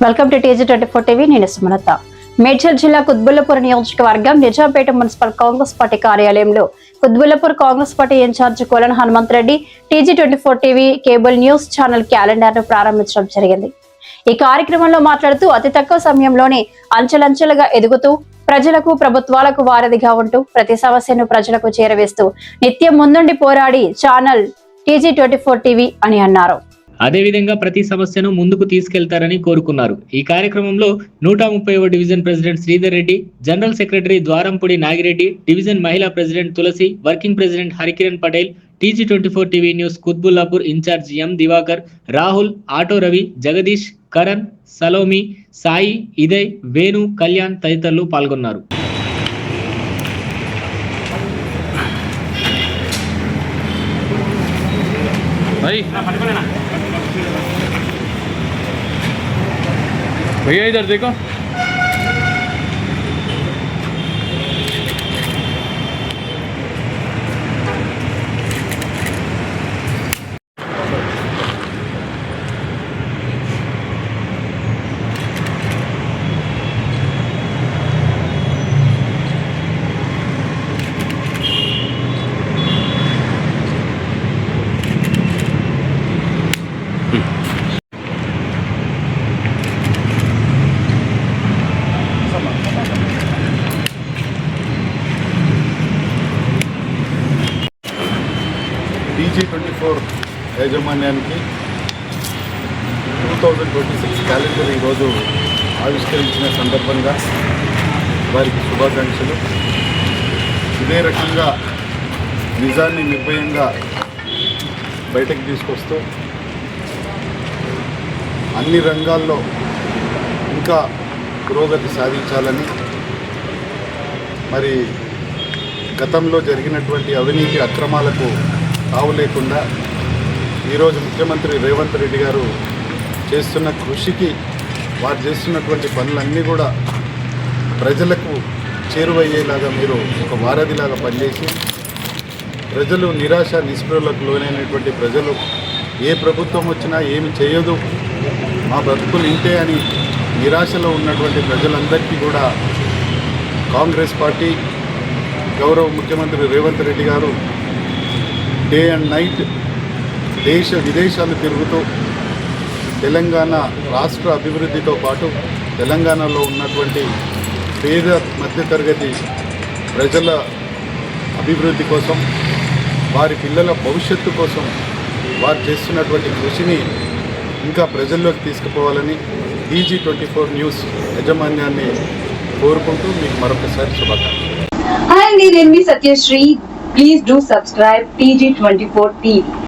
Welcome to TG24 TV. నేను సుమలత. మేడ్చల్ జిల్లా కుత్బుల్లాపూర్ నియోజకవర్గం నిజాంపేట మున్సిపల్ కాంగ్రెస్ పార్టీ కార్యాలయంలో Qutbullapur Congress party in-charge Kolan Hanumanth Reddy TG24 TV cable news channel calendar ను ప్రారంభించడం జరిగింది. ఈ కార్యక్రమంలో మాట్లాడుతూ అతి తక్కువ సమయంలోనే అంచెలంచెలుగా ఎదుగుతూ ప్రజలకు ప్రభుత్వాలకు వారధిగా ఉంటూ ప్రతి సమస్యను ప్రజలకు చేరవేస్తూ నిత్యం ముందుండి పోరాడి ఛానల్ TG24 టీవీ అని అన్నారు. అదేవిధంగా ప్రతి సమస్యను ముందుకు తీసుకెళ్తారని కోరుకున్నారు. ఈ కార్యక్రమంలో 131వ division president Sridhar Reddy, general secretary Dwarampudi Nagireddy, division మహిళా president Tulasi, working president Harikiran Patel, TG24 TV news Quthbullapur in-charge M Divakar, Rahul, auto Ravi, Jagadish, Karan, Salomi, Sai, ఇదయ్, వేణు, కళ్యాణ్ తదితరులు పాల్గొన్నారు. भैया इधर देखो. TG24 యాజమాన్యానికి 2026 క్యాలెండర్ ఈరోజు ఆవిష్కరించిన సందర్భంగా వారికి శుభాకాంక్షలు. ఇదే రకంగా నిజాన్ని నిర్భయంగా బయటకు తీసుకొస్తూ అన్ని రంగాల్లో ఇంకా పురోగతి సాధించాలని, మరి గతంలో జరిగినటువంటి అవినీతి అక్రమాలకు తావు లేకుండా ఈరోజు ముఖ్యమంత్రి రేవంత్ రెడ్డి గారు చేస్తున్న కృషికి, వారు చేస్తున్నటువంటి పనులన్నీ కూడా ప్రజలకు చేరువయ్యేలాగా మీరు ఒక వారధిలాగా పనిచేసి ప్రజలు నిరాశ నిస్పృహలకు లోనైనటువంటి ప్రజలు ఏ ప్రభుత్వం వచ్చినా ఏమి చేయదు, మా బ్రతుకులు ఇంతే అని నిరాశలో ఉన్నటువంటి ప్రజలందరికీ కూడా కాంగ్రెస్ పార్టీ గౌరవ ముఖ్యమంత్రి రేవంత్ రెడ్డి గారు డే అండ్ నైట్ దేశ విదేశాలు తిరుగుతూ తెలంగాణ రాష్ట్ర అభివృద్ధితో పాటు తెలంగాణలో ఉన్నటువంటి పేద మధ్యతరగతి ప్రజల అభివృద్ధి కోసం, వారి పిల్లల భవిష్యత్తు కోసం వారు చేస్తున్నటువంటి కృషిని ఇంకా ప్రజల్లోకి తీసుకుపోవాలని TG24 న్యూస్ యాజమాన్యాన్ని కోరుకుంటూ మీకు మరొకసారి శుభాకాంక్షలు. Hi, నేను మీ Satyasri. Please do subscribe TG24 TV.